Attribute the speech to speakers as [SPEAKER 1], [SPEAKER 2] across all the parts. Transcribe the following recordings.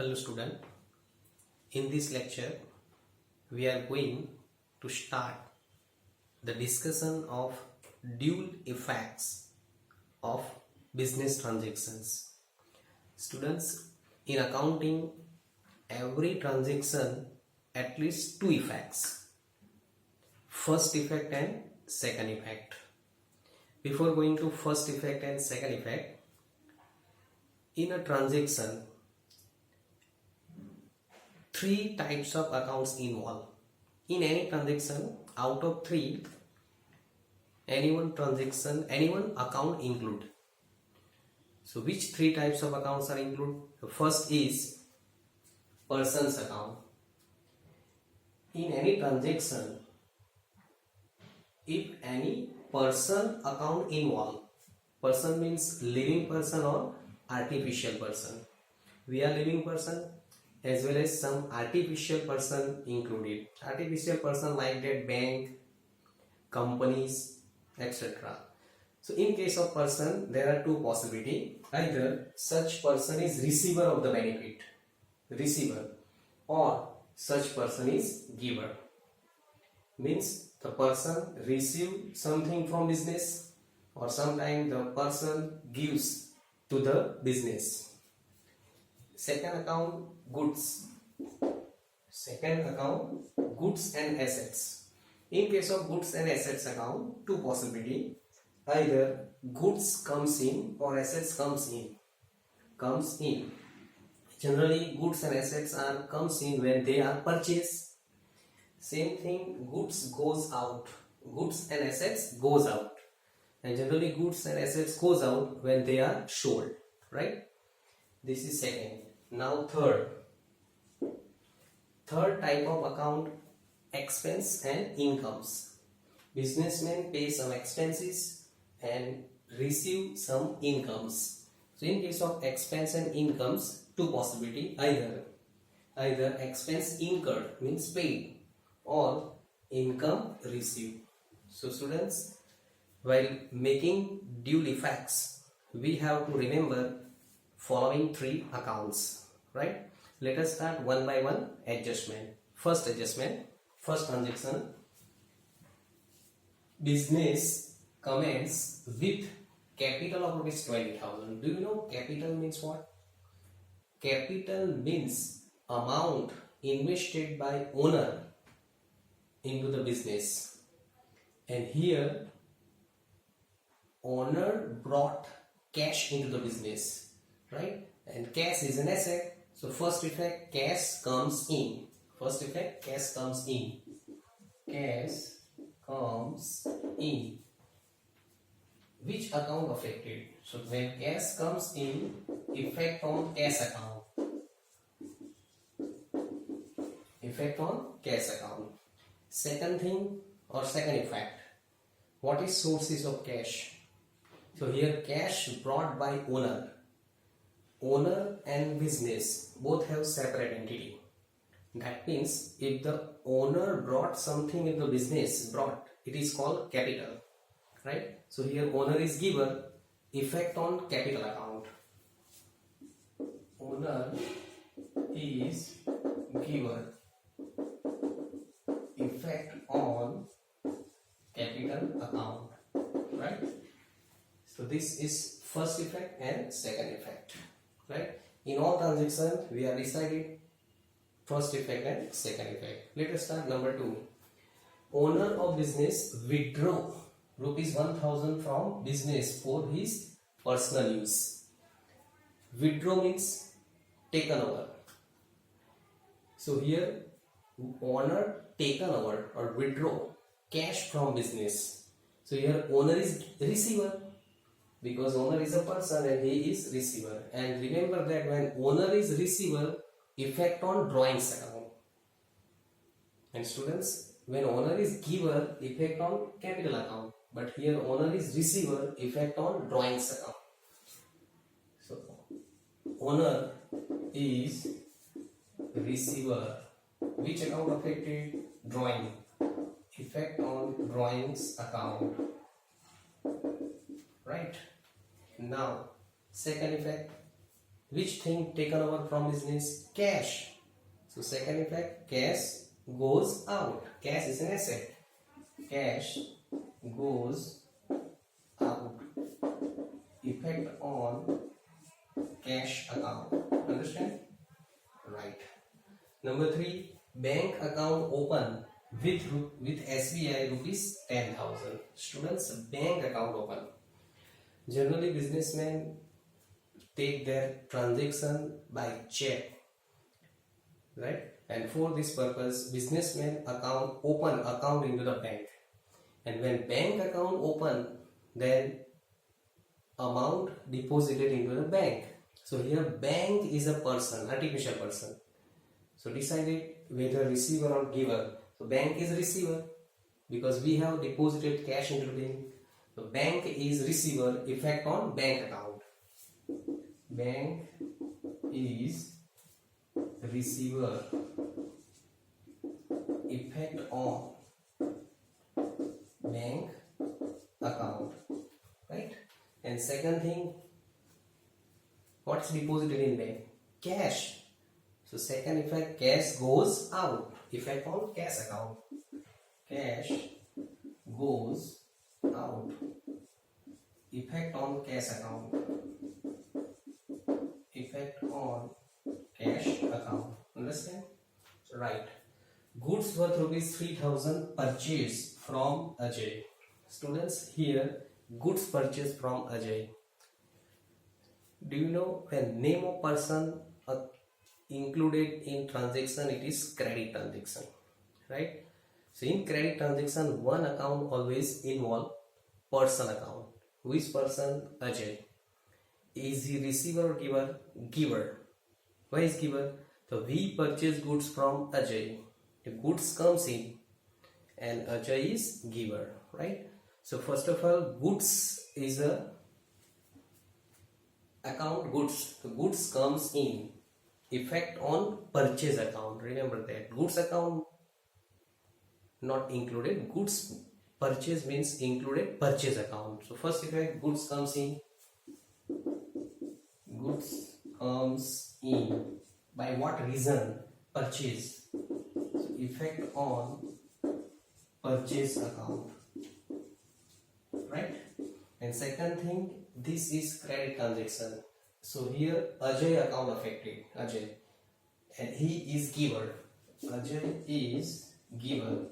[SPEAKER 1] Hello student, in this lecture we are going to start the discussion of dual effects of business transactions. Students, in accounting every transaction at least two effects, first effect and second effect. Before going to first effect and second effect, in a transaction three types of accounts involved. In any transaction, out of three, any one account include. So which three types of accounts are included? The first is person's account. In any transaction, if any person account involved, person means living person or artificial person. We are living person as well as some artificial person included. Artificial person like that bank, companies, etc. So in case of person, there are two possibilities. Either such person is receiver of the benefit, receiver, or such person is giver. Means the person receive something from business, or sometimes the person gives to the business. Second account, goods. Second account, goods and assets. In case of goods and assets account, two possibility. Either goods comes in or assets comes in. Generally, goods and assets comes in when they are purchased. Same thing, goods goes out. Goods and assets goes out. And generally, goods and assets goes out when they are sold. Right? This is second. Now third type of account, expense and incomes. Businessmen pay some expenses and receive some incomes. So in case of expense and incomes, two possibility. Either expense incurred means paid, or income received. So students, while making dual effects, we have to remember following three accounts. Right? Let us start one by one adjustment. First transaction. Business commence with capital of rupees 20,000. Do you know capital means what? Capital means amount invested by owner into the business. And here owner brought cash into the business. Right? And cash is an asset. So first effect, cash comes in. Cash comes in. Which account affected? So when cash comes in, effect on cash account. Second thing or second effect. What is sources of cash? So here cash brought by owner. Owner and business both have separate entity. That means if the owner brought something in the business, it is called capital. Right? So here owner is giver, effect on capital account. Owner is giver, effect on capital account. Right? So this is first effect and second effect. Right? In all transactions, we are decided first effect and second effect. Let us start number 2. Owner of business withdraw rupees 1,000 from business for his personal use. Withdraw means taken over. So here owner taken over or withdraw cash from business. So here owner is receiver, because owner is a person and he is receiver. And remember that when owner is receiver, effect on drawings account. And students, when owner is giver, effect on capital account. But here owner is receiver, effect on drawings account. So owner is receiver. Which account affected? Drawing. Effect on drawings account. Right? Now, second effect. which thing taken over from business? Cash. So second effect, cash goes out. Cash is an asset. Cash goes out. Effect on cash account. Understand? Right. Number 3, bank account open with SBI rupees 10,000. Students, bank account open. Generally, businessmen take their transaction by check, right? And for this purpose, businessmen open account into the bank. And when bank account open, then amount deposited into the bank. So here bank is a person, artificial person. So decided whether receiver or giver. So bank is receiver because we have deposited cash into the bank. So bank is receiver, effect on bank account. Bank is receiver, effect on bank account, right? And second thing, what's deposited in bank? Cash. So second effect, cash goes out, effect on cash account. Cash goes out, effect on cash account. Effect on cash account. Understand? Right. Goods worth rupees 3,000 purchased from Ajay. Students, here goods purchased from Ajay. Do you know when name of person included in transaction, it is credit transaction, right? So in credit transaction, one account always involve person account. Which person? Ajay. Is he receiver or giver? Giver. Why is giver? So we purchase goods from Ajay. The goods comes in and Ajay is giver, right? So first of all, goods is a account goods. The goods comes in, effect on purchase account. Remember that goods account not included. Goods purchase means included purchase account. So first effect, goods comes in. Goods comes in. By what reason? Purchase. So effect on purchase account, right? And second thing, this is credit transaction. So here Ajay account affected. Ajay, and he is giver. Ajay is giver.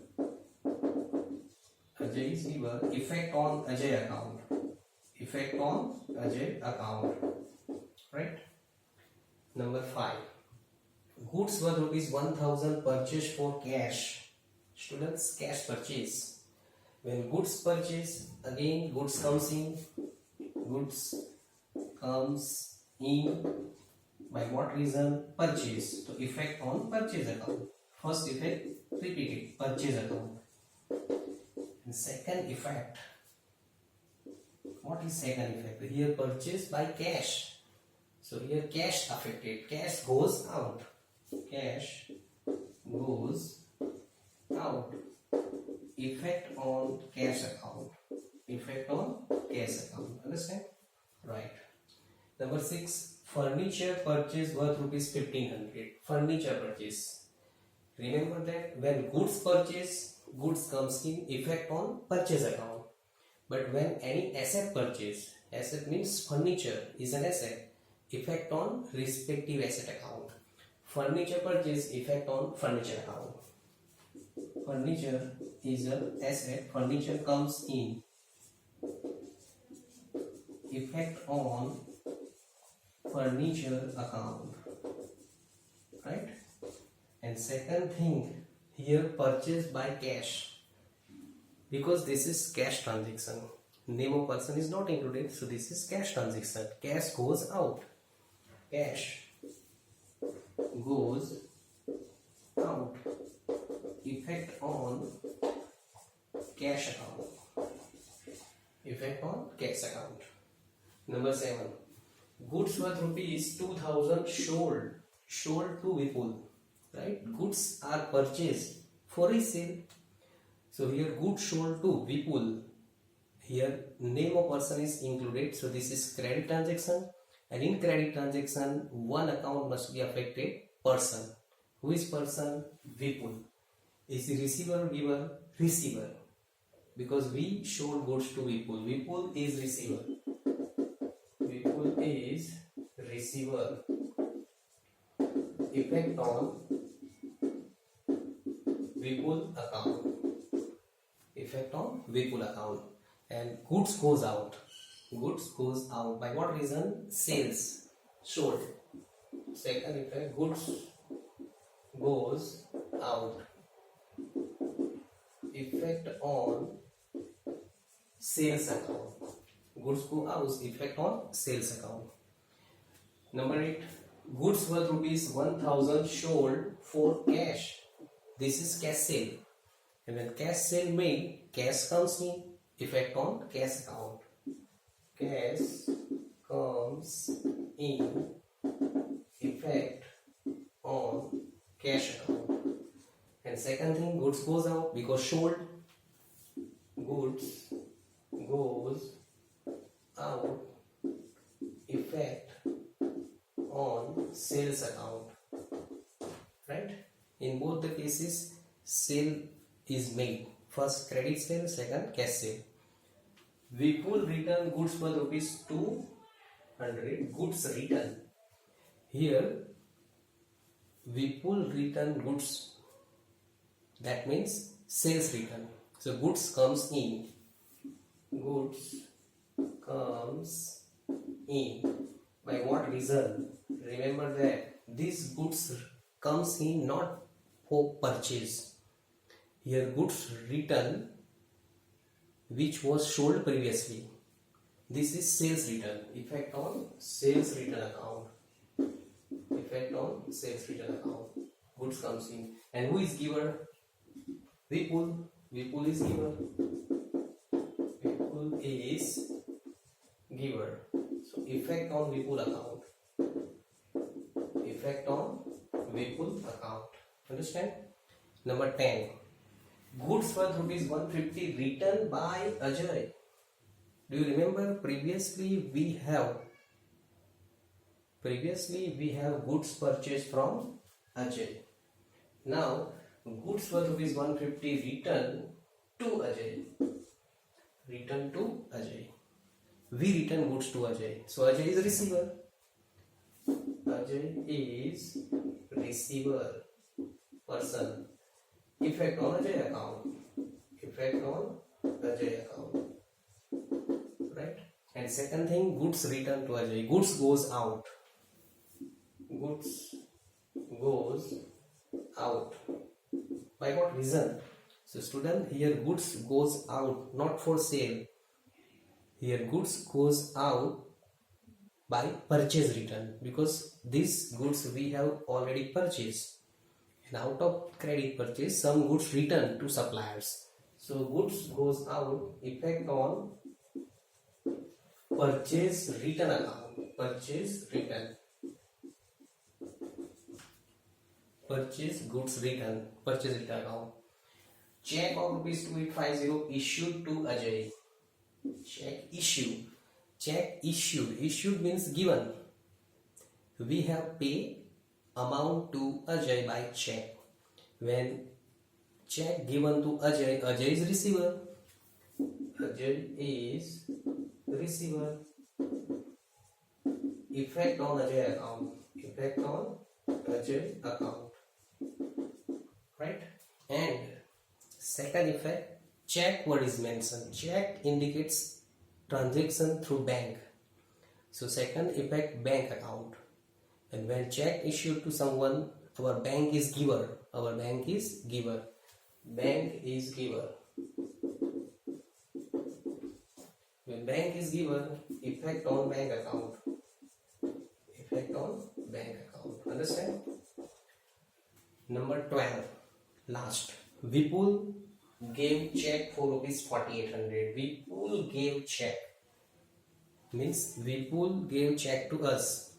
[SPEAKER 1] Ajay is giver. Effect on Ajay account. Effect on Ajay account. Right? Number 5. Goods worth rupees 1,000 purchased for cash. Students, cash purchase. When goods purchase, again goods comes in. Goods comes in. By what reason? Purchase. So effect on purchase account. First effect, repeated, purchase account. And second effect. What is second effect? Here purchase by cash. So here cash affected. Cash goes out. Cash goes out. Effect on cash account. Effect on cash account. Understand? Right. Number 6. Furniture purchase worth rupees 1,500. Furniture purchase. Remember that when goods purchase, goods comes in, effect on purchase account. But when any asset purchase, asset means furniture is an asset, effect on respective asset account. Furniture purchase, effect on furniture account. Furniture is an asset, furniture comes in, effect on furniture account, right? And second thing, here purchase by cash, because this is cash transaction. Name of person is not included, so this is cash transaction. Cash goes out. Cash goes out. Effect on cash account. Effect on cash account. Number 7. Goods worth rupees 2,000 sold. Sold to Vipul. Right? Goods are purchased for resale. So here goods sold to Vipul. Here name of person is included. So this is credit transaction. And in credit transaction, one account must be affected person. Who is person? Vipul. Is the receiver or giver? Receiver. Because we showed goods to Vipul. Vipul is receiver. Vipul is receiver. Effect on Vipul account. Effect on Vipul account. And goods goes out. Goods goes out. By what reason? Sales. Sold. Second effect, goods goes out. Effect on sales account. Goods go out. Effect on sales account. Number 8. Goods worth rupees 1000 sold for cash. This is cash sale. And when cash sale made, cash comes in. Effect on cash account. Cash comes in. Effect on cash account. And second thing, goods goes out because sold. Goods goes out. Effect on sales account. Right? In both the cases, sale is made. First credit sale, second cash sale. Vipul return goods worth rupees 200. Goods return. Here, Vipul return goods. That means sales return. So goods comes in. Goods comes in. By what reason? Remember that this goods comes in not for purchase. Here goods return which was sold previously. This is sales return. Effect on sales return account. Effect on sales return account. Goods comes in. And who is giver? Vipul. Vipul is giver. Vipul is giver. So effect on Vipul account. Effect on Vipul account. Understand? Number 10. Goods worth rupees 150 returned by Ajay. Do you remember previously we have goods purchased from Ajay. Now goods worth rupees 150 return to Ajay. Return to Ajay. We return goods to Ajay. So Ajay is receiver. Ajay is receiver person. Effect on Ajay account. Effect on Ajay account. Right? And second thing, goods return to Ajay. Goods goes out. Goods goes out. By what reason? So student, here goods goes out not for sale. Here goods goes out by purchase return because these goods we have already purchased. And out of credit purchase, some goods return to suppliers. So goods goes out. Effect on purchase return account. Purchase return. Purchase goods return. Purchase return account. Check of rupees 2850 issued to Ajay. Check issue. Check issued. Issued means given. We have paid amount to Ajay by check. When check given to Ajay, Ajay is receiver. Ajay is receiver. Effect on Ajay account. Effect on Ajay account. Right? And second effect, check word is mentioned. Check indicates transaction through bank. So second effect, bank account. And when check issued to someone, our bank is giver. Our bank is giver. Bank is giver. When bank is giver, effect on bank account. Effect on bank account. Understand? Number 12. Last. Vipul gave check for rupees 4800. Vipul gave check. Means Vipul gave check to us.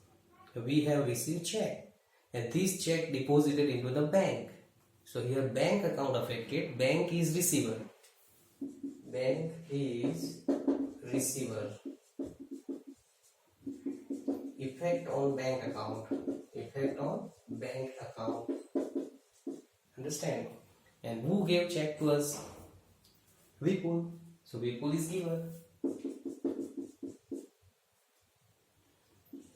[SPEAKER 1] We have received check. And this check deposited into the bank. So here bank account affected. Bank is receiver. Bank is receiver. effect on bank account. Effect on bank account. Understand? And who gave check to us? Vipul. So Vipul is giver.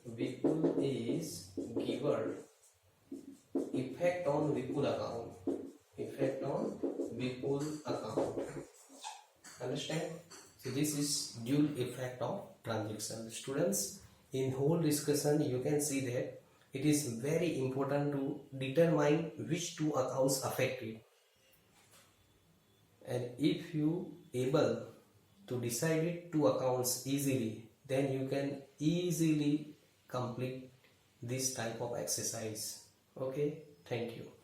[SPEAKER 1] Vipul is giver. Effect on Vipul account. Effect on Vipul account. Understand? So this is dual effect of transaction. Students, in whole discussion you can see that it is very important to determine which two accounts affected. And if you able to decide it two accounts easily, then you can easily complete this type of exercise. Okay, thank you.